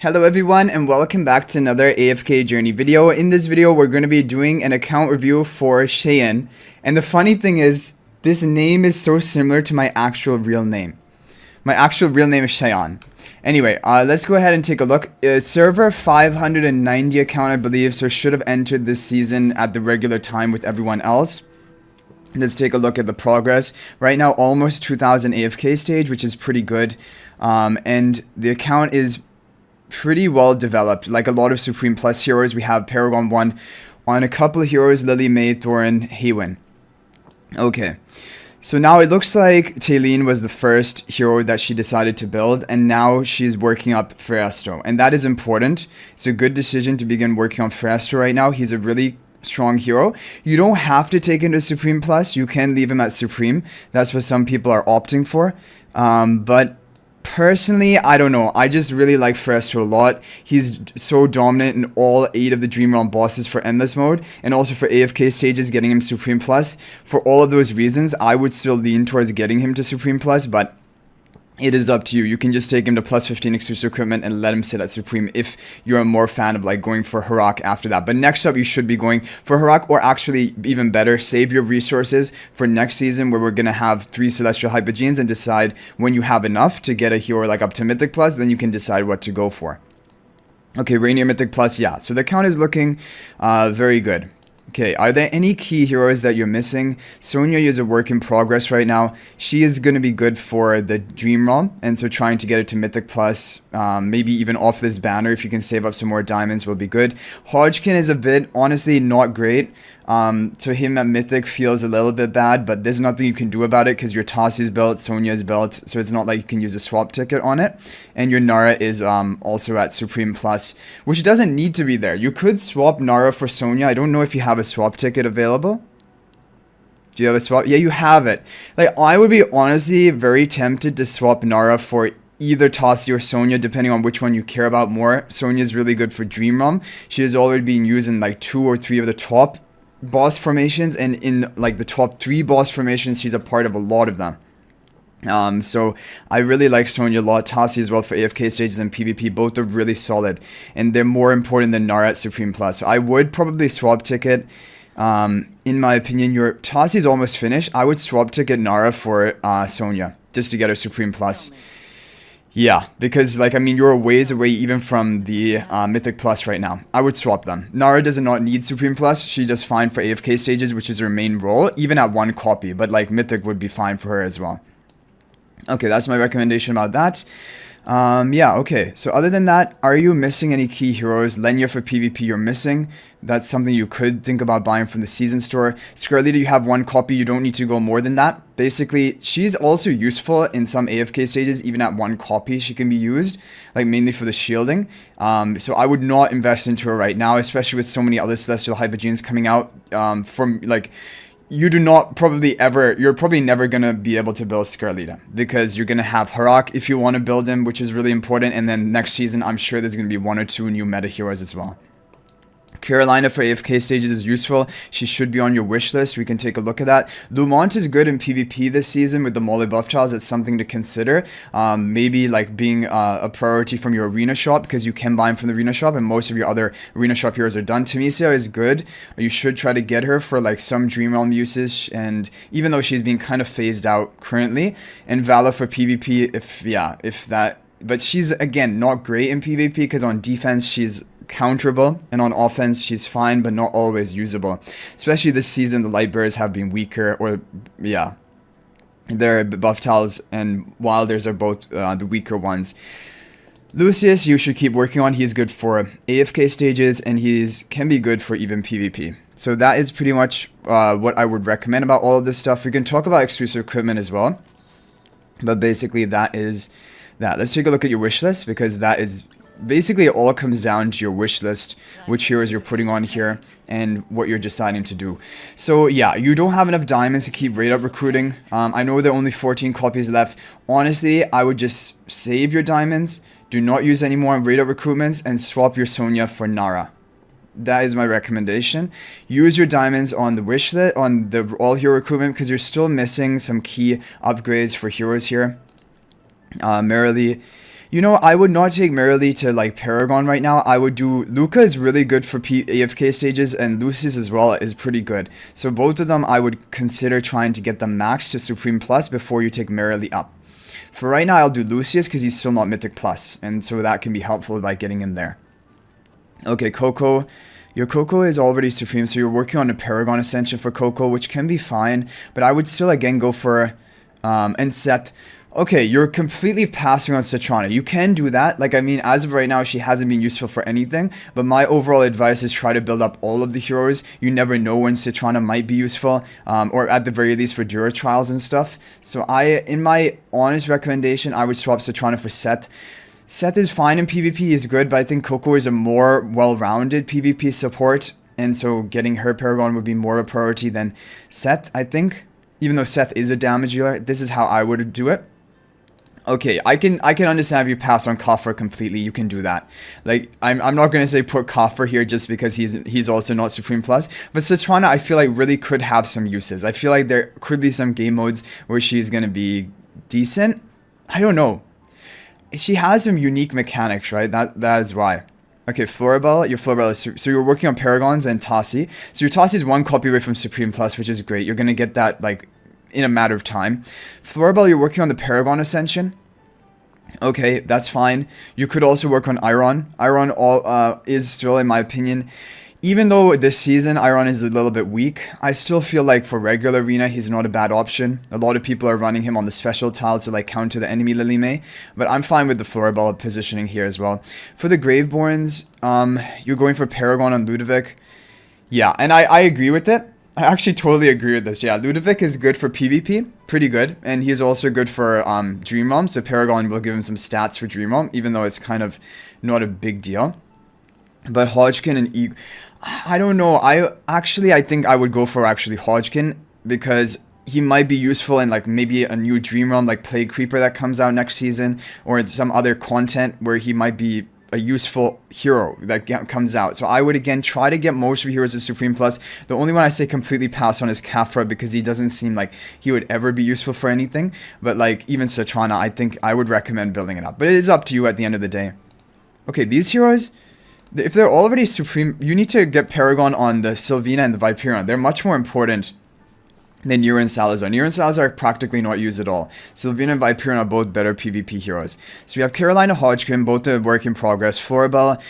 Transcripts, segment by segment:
Hello everyone and welcome back to another AFK journey video. In this video we're going to be doing an account review for Shayen. And the funny thing is, this name is so similar to my actual real name. My actual real name is Shayen. Anyway, let's go ahead and take a look. Server 590 account I believe, so should have entered this season at the regular time with everyone else. Let's take a look at the progress. Right now almost 2000 AFK stage, which is pretty good. And the account is pretty well developed. Like a lot of Supreme Plus heroes, we have Paragon 1 on a couple of heroes, Lily, May, Thorin, Haywin. Okay, so now it looks like Taylene was the first hero that she decided to build, and now she's working up Freestro, and that is important. It's a good decision to begin working on Freestro right now. He's a really strong hero. You don't have to take him to Supreme Plus. You can leave him at Supreme. That's what some people are opting for. But personally, I don't know. I just really like Freestro a lot. He's so dominant in all 8 of the Dream Realm bosses for Endless Mode, and also for AFK stages, getting him Supreme Plus. For all of those reasons, I would still lean towards getting him to Supreme Plus, but it is up to you. You can just take him to plus 15 exclusive equipment and let him sit at Supreme if you're a more fan of like going for Harak after that. But next up, you should be going for Harak, or actually even better, save your resources for next season where we're going to have 3 Celestial Hypogenes, and decide when you have enough to get a hero like up to Mythic Plus, then you can decide what to go for. Okay, Rainier Mythic Plus, yeah. So the count is looking very good. Okay, are there any key heroes that you're missing? Sonya is a work in progress right now. She is going to be good for the Dream Realm, and so trying to get it to Mythic Plus, maybe even off this banner, if you can save up some more diamonds, will be good. Hodgkin is a bit, honestly, not great. To him at Mythic feels a little bit bad, but there's nothing you can do about it because your Tassi's built, Sonya's built, so it's not like you can use a swap ticket on it. And your Nara is also at Supreme Plus, which doesn't need to be there. You could swap Nara for Sonya. I don't know if you have a swap ticket available. Do you have a swap? Yeah, you have it. Like, I would be honestly very tempted to swap Nara for either Tassi or Sonya, depending on which one you care about more. Sonya is really good for Dream Realm. She has already been used in like 2 or 3 of the top boss formations, and in like the top 3 boss formations, she's a part of a lot of them. So I really like Sonya a lot. Tassi as well for AFK stages and PvP. Both are really solid, and they're more important than Nara at Supreme Plus. So I would probably swap ticket. In my opinion, your Tassi is almost finished. I would swap ticket Nara for Sonya just to get her Supreme Plus. Yeah, because, like, I mean, you're a ways away even from the Mythic Plus right now. I would swap them. Nara does not need Supreme Plus. She does fine for AFK stages, which is her main role, even at 1 copy. But, like, Mythic would be fine for her as well. Okay, that's my recommendation about that. Yeah, okay. So other than that, are you missing any key heroes? Lenya for PvP you're missing. That's something you could think about buying from the season store. Scarlita, you have 1 copy. You don't need to go more than that. Basically, she's also useful in some AFK stages. Even at 1 copy, she can be used, like mainly for the shielding. So I would not invest into her right now, especially with so many other Celestial Hypogenes coming out from, like, you do not probably ever, you're probably never going to be able to build Scarlita, because you're going to have Harak if you want to build him, which is really important, and then next season I'm sure there's going to be 1 or 2 new meta heroes as well. Carolina for AFK stages is useful. She should be on your wish list. We can take a look at that. Lumont is good in PvP this season with the Molly buff tiles. That's something to consider. Maybe like being a priority from your arena shop, because you can buy them from the arena shop, and most of your other arena shop heroes are done. Tamisia is good. You should try to get her for like some Dream Realm usage, and even though she's being kind of phased out currently. And Vala for PvP, if that, but she's again not great in PvP because on defense she's counterable, and on offense she's fine but not always usable. Especially this season, the light bearers have been weaker, or yeah, their buff tiles and wilders are both the weaker ones. Lucius you should keep working on. He's good for AFK stages, and can be good for even PvP. So that is pretty much what I would recommend about all of this stuff. We can talk about exclusive equipment as well, but basically that is that. Let's take a look at your wish list, because that is basically, it all comes down to your wish list, which heroes you're putting on here, and what you're deciding to do. So yeah, you don't have enough diamonds to keep raid up recruiting. I know there are only 14 copies left. Honestly, I would just save your diamonds, do not use any more raid up recruitments, and swap your Sonya for Nara. That is my recommendation. Use your diamonds on the wish list, on the all hero recruitment, because you're still missing some key upgrades for heroes here. Merrily, You know, I would not take Merrily to like Paragon right now. I would do Luca is really good for AFK stages, and Lucius as well is pretty good. So both of them I would consider trying to get them max to Supreme Plus before you take Merrily up. For right now, I'll do Lucius because he's still not Mythic Plus, and so that can be helpful by getting him there. Okay, Coco. Your Coco is already Supreme, so you're working on a Paragon Ascension for Coco, which can be fine, but I would still again go for and Set. Okay, you're completely passing on Citrana. You can do that. Like, I mean, as of right now, she hasn't been useful for anything. But my overall advice is try to build up all of the heroes. You never know when Citrana might be useful, or at the very least for Dura trials and stuff. So in my honest recommendation, I would swap Citrana for Set. Seth is fine in PvP, he's good, but I think Coco is a more well-rounded PvP support. And so getting her Paragon would be more of a priority than Seth, I think. Even though Seth is a damage dealer, this is how I would do it. Okay, I can understand if you pass on Kafra completely, you can do that. Like, I'm not going to say put Kafra here just because he's also not Supreme Plus, but Citrana I feel like really could have some uses. I feel like there could be some game modes where she's going to be decent. I don't know. She has some unique mechanics, right? That is why. Okay, Floribel, your Floribel is, so you're working on Paragons and Tassi. So your Tassi is one copy away from Supreme Plus, which is great. You're going to get that, like, in a matter of time. Floribel, you're working on the Paragon Ascension. Okay, that's fine. You could also work on Iron. Iron is still, in my opinion, even though this season Iron is a little bit weak, I still feel like for regular arena he's not a bad option. A lot of people are running him on the special tile to like counter the enemy Lilymay, but I'm fine with the Floribel positioning here as well. For the Graveborns, you're going for Paragon on Ludovic. Yeah, and I agree with it. I actually totally agree with this. Yeah, Ludovic is good for PvP, pretty good, and he's also good for Dream Realm, so Paragon will give him some stats for Dream Realm, even though it's kind of not a big deal. But Hodgkin and I don't know. I think I would go for actually Hodgkin because he might be useful in like maybe a new Dream Realm like Plague Creeper that comes out next season, or some other content where he might be a useful hero that comes out. So I would again try to get most of your heroes as Supreme Plus. The only one I say completely pass on is Kafra because he doesn't seem like he would ever be useful for anything. But like even Citrana, I think I would recommend building it up. But it is up to you at the end of the day. Okay, these heroes, if they're already Supreme, you need to get Paragon on the Sylvina and the Viperion. They're much more important than Nero and Salazar. Nero and Salazar are practically not used at all. Sylvina and Viperion are both better PvP heroes. So we have Carolina Hodgkin, both a work in progress. Floribel,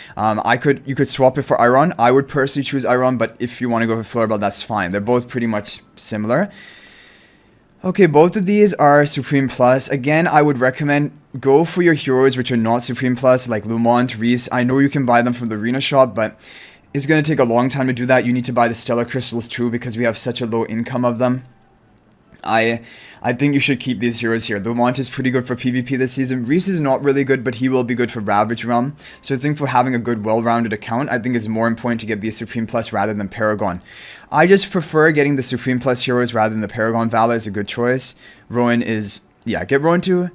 you could swap it for Iron. I would personally choose Iron, but if you want to go for Floribel, that's fine. They're both pretty much similar. Okay, both of these are Supreme Plus. Again, I would recommend go for your heroes which are not Supreme Plus, like Lumont, Reese. I know you can buy them from the arena shop, but it's going to take a long time to do that. You need to buy the Stellar Crystals too because we have such a low income of them. I think you should keep these heroes here. Lumont is pretty good for PvP this season. Reese is not really good, but he will be good for Ravage Realm. So I think for having a good, well-rounded account, I think it's more important to get these Supreme Plus rather than Paragon. I just prefer getting the Supreme Plus heroes rather than the Paragon. Vala is a good choice. Rowan is, yeah, get Rowan too.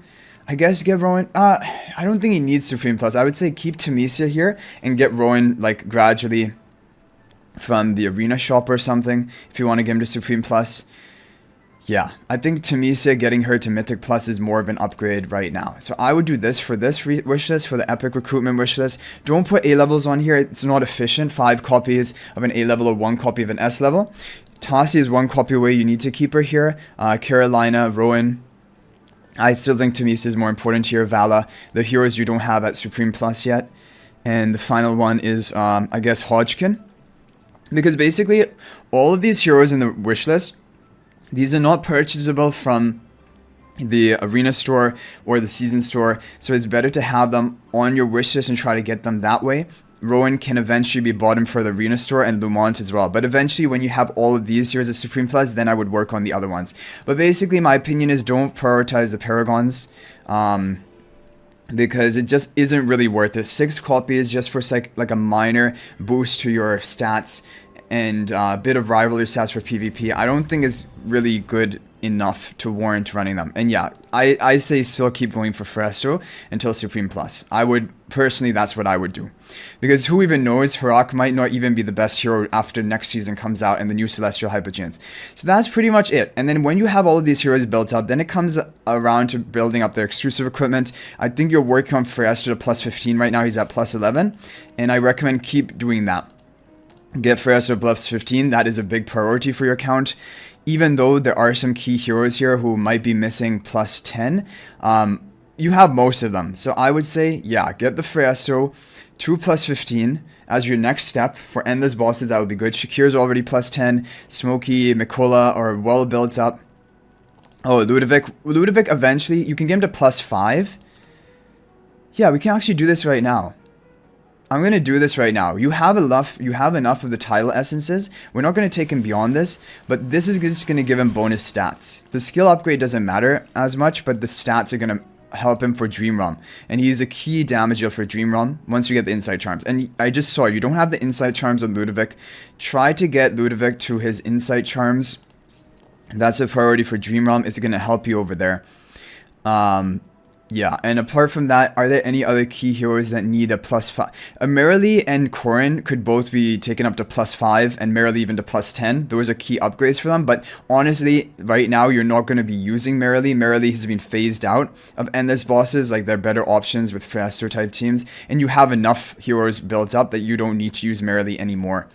I guess get Rowan. I don't think he needs Supreme Plus. I would say keep Tamesia here and get Rowan like gradually from the arena shop or something if you want to get him to Supreme Plus. Yeah, I think Tamesia getting her to Mythic Plus is more of an upgrade right now. So I would do this for this wish list, for the Epic Recruitment wish list. Don't put A levels on here. It's not efficient. 5 copies of an A level or 1 copy of an S level. Tassi is 1 copy away. You need to keep her here. Carolina, Rowan. I still think Tamesia is more important here. Vala, the heroes you don't have at Supreme Plus yet. And the final one is, I guess, Hodgkin. Because basically, all of these heroes in the wish list, these are not purchasable from the arena store or the season store, so it's better to have them on your wish list and try to get them that way. Rowan can eventually be bottom for the arena store and Lumont as well, but eventually when you have all of these heroes as Supreme Plus, then I would work on the other ones. But basically my opinion is don't prioritize the Paragons, because it just isn't really worth it. 6 copies just for like a minor boost to your stats and a bit of rivalry stats for PvP. I don't think it's really good enough to warrant running them. And yeah, I say still keep going for Feresto until Supreme Plus. I would, personally, that's what I would do. Because who even knows, Harak might not even be the best hero after next season comes out and the new Celestial Hypogeans. So that's pretty much it. And then when you have all of these heroes built up, then it comes around to building up their exclusive equipment. I think you're working on Feresto to plus 15 right now. He's at plus 11. And I recommend keep doing that. Get Feresto to plus 15. That is a big priority for your account. Even though there are some key heroes here who might be missing plus 10, you have most of them. So I would say, yeah, get the Feresto to plus 15 as your next step for endless bosses. That would be good. Shakir's already plus 10. Smokey, Mikola are well built up. Oh, Ludovic. Ludovic eventually, you can get him to plus 5. Yeah, we can actually do this right now. I'm going to do this right now. You have enough of the title essences. We're not going to take him beyond this, but this is just going to give him bonus stats. The skill upgrade doesn't matter as much, but the stats are going to help him for Dream Realm. And he's a key damage deal for Dream Realm once you get the Insight Charms. And I just saw you don't have the Insight Charms on Ludovic. Try to get Ludovic to his Insight Charms. That's a priority for Dream Realm. It's going to help you over there. Yeah, and apart from that, are there any other key heroes that need a plus 5? Marilee and Corrin could both be taken up to plus 5, and Marilee even to plus 10. Those are key upgrades for them, but honestly, right now, you're not going to be using Marilee. Marilee has been phased out of endless bosses, like they're better options with Feresto type teams, and you have enough heroes built up that you don't need to use Marilee anymore.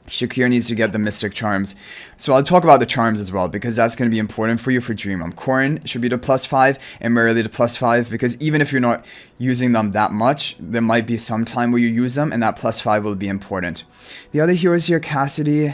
Shakir needs to get the Mystic Charms. So I'll talk about the Charms as well, because that's going to be important for you for Dream Realm. Corrin should be to plus 5 and Marilee to plus 5, because even if you're not using them that much, there might be some time where you use them, and that plus 5 will be important. The other heroes here, Cassidy,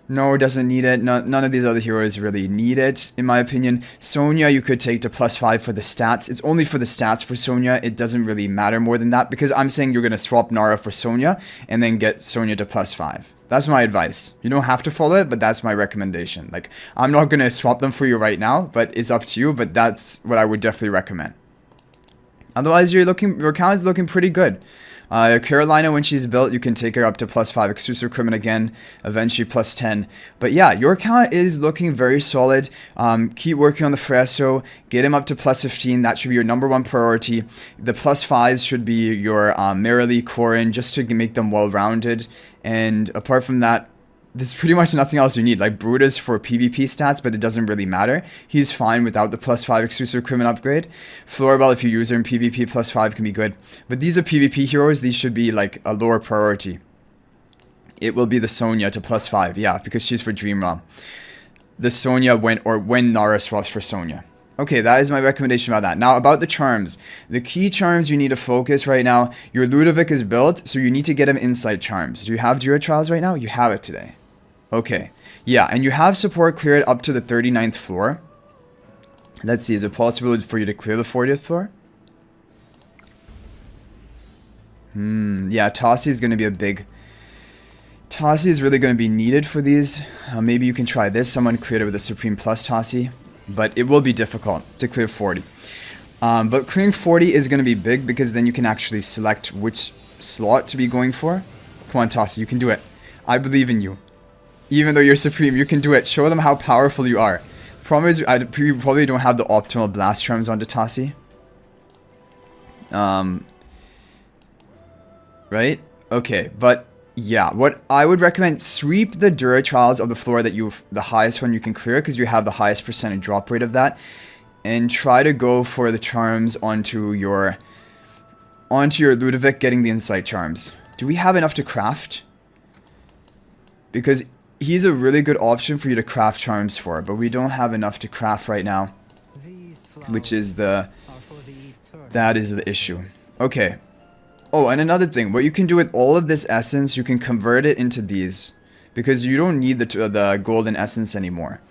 no, doesn't need it. None of these other heroes really need it, in my opinion. Sonya, you could take to plus 5 for the stats. It's only for the stats for Sonya. It doesn't really matter more than that, because I'm saying you're going to swap Nara for Sonya and then get Sonya to plus 5. That's my advice. You don't have to follow it, but that's my recommendation. Like, I'm not going to swap them for you right now, but it's up to you, but that's what I would definitely recommend. Otherwise, your account is looking pretty good. Carolina, when she's built, you can take her up to plus 5 exclusive equipment again, eventually plus 10. But yeah, your account is looking very solid. Keep working on the Feresto, get him up to plus 15. That should be your #1 priority. The plus 5s should be your Marilee, Corrin, just to make them well-rounded. And apart from that, there's pretty much nothing else you need. Like Brutus for PvP stats, but it doesn't really matter. He's fine without the plus 5 exclusive equipment upgrade. Floribel, if you use her in PvP, plus 5 can be good. But these are PvP heroes. These should be like a lower priority. It will be the Sonya to plus 5. Yeah, because she's for Dream Realm. The Sonya when Nara swaps for Sonya. Okay, that is my recommendation about that. Now, about the charms. The key charms you need to focus right now. Your Ludovic is built, so you need to get him Insight Charms. Do you have Jura Trials right now? You have it today. Okay. Yeah, and you have support cleared up to the 39th floor. Let's see, is it possible for you to clear the 40th floor? Yeah, Tossie is going to be a big... Tossie is really going to be needed for these. Maybe you can try this. Someone cleared it with a Supreme Plus Tossie. But it will be difficult to clear 40. But clearing 40 is going to be big, because then you can actually select which slot to be going for. Come on, Tossie, you can do it. I believe in you. Even though you're Supreme, you can do it. Show them how powerful you are. Problem is, you probably don't have the optimal blast charms onto Tossie. Right? Okay, but yeah, what I would recommend, sweep the Dura Trials of the floor that the highest one you can clear, because you have the highest percentage drop rate of that, and try to go for the charms onto your Ludovic, getting the Insight Charms. Do we have enough to craft? Because he's a really good option for you to craft charms for, but we don't have enough to craft right now, which is that is the issue. Okay. Oh, and another thing, what you can do with all of this essence, you can convert it into these, because you don't need the golden essence anymore.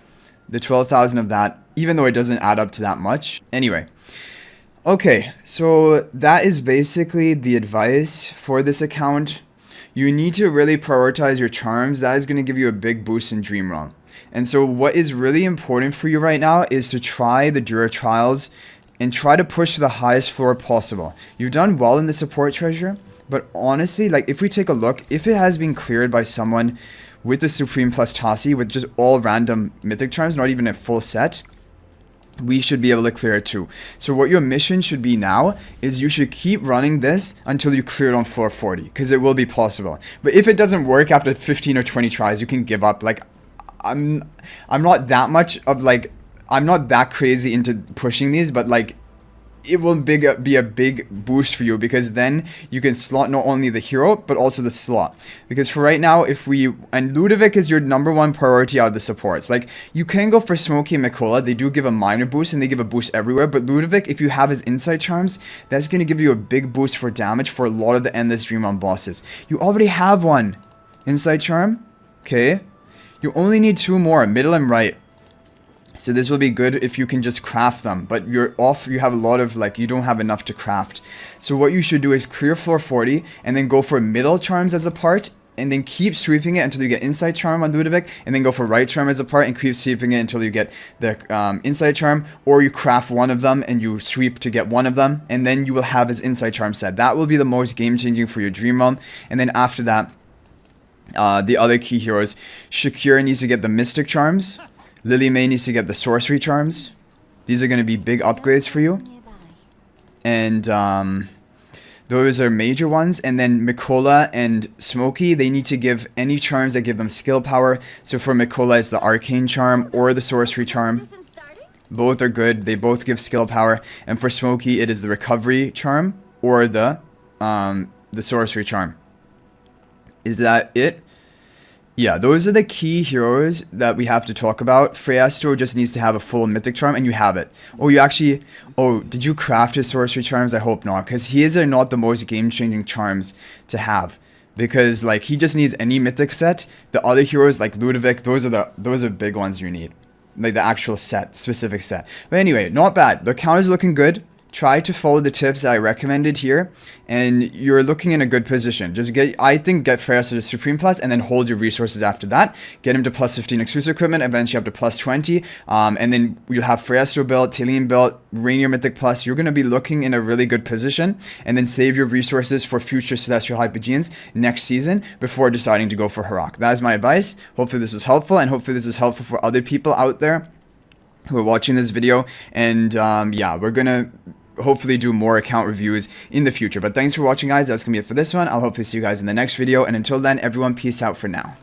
The 12,000 of that, even though it doesn't add up to that much. Anyway. Okay, so that is basically the advice for this account. You need to really prioritize your charms. That is going to give you a big boost in Dream Realm. And so what is really important for you right now is to try the Dura Trials and try to push to the highest floor possible. You've done well in the support treasure, but honestly, like if we take a look, if it has been cleared by someone with the Supreme plus Tassi, with just all random mythic charms, not even a full set, we should be able to clear it too. So what your mission should be now is you should keep running this until you clear it on floor 40, because it will be possible. But if it doesn't work after 15 or 20 tries, you can give up. Like, I'm not that much of like, I'm not that crazy into pushing these, but like, it will be a big boost for you, because then you can slot not only the hero but also the slot. Because for right now, and Ludovic is your #1 priority out of the supports. Like, you can go for Smokey and Mikola. They do give a minor boost and they give a boost everywhere, but Ludovic, if you have his insight charms, that's going to give you a big boost for damage for a lot of the endless dream on bosses. You already have one insight charm. Okay, you only need 2 more, middle and right. So this will be good if you can just craft them, but you have a lot of, like, you don't have enough to craft. So what you should do is clear floor 40 and then go for middle charms as a part, and then keep sweeping it until you get insight charm on Ludovic, and then go for right charm as a part and keep sweeping it until you get the insight charm, or you craft one of them and you sweep to get one of them, and then you will have his insight charm set. That will be the most game changing for your dream realm. And then after that, the other key heroes, Shakira needs to get the mystic charms. Lily May needs to get the sorcery charms. These are going to be big upgrades for you. And those are major ones. And then Mikola and Smokey, they need to give any charms that give them skill power. So for Mikola, it's the arcane charm or the sorcery charm. Both are good. They both give skill power. And for Smokey, it is the recovery charm or the sorcery charm. Is that it? Yeah, those are the key heroes that we have to talk about. Freyasto just needs to have a full mythic charm, and you have it. Oh, did you craft his sorcery charms? I hope not, because his are not the most game-changing charms to have. Because, like, he just needs any mythic set. The other heroes, like Ludovic, those are big ones you need. Like, the actual set, specific set. But anyway, not bad. The count is looking good. Try to follow the tips that I recommended here, and you're looking in a good position. Just get Freyasto to Supreme Plus, and then hold your resources after that. Get him to plus 15 exclusive equipment, eventually up to plus 20, and then you'll have Freyasto built, Taline built, Rainier Mythic Plus. You're going to be looking in a really good position, and then save your resources for future Celestial Hypogeans next season before deciding to go for Harak. That is my advice. Hopefully this was helpful, and hopefully this was helpful for other people out there who are watching this video. And yeah, we're going to hopefully do more account reviews in the future. But thanks for watching, guys. That's gonna be it for this one. I'll hopefully see you guys in the next video, and until then, everyone, peace out for now.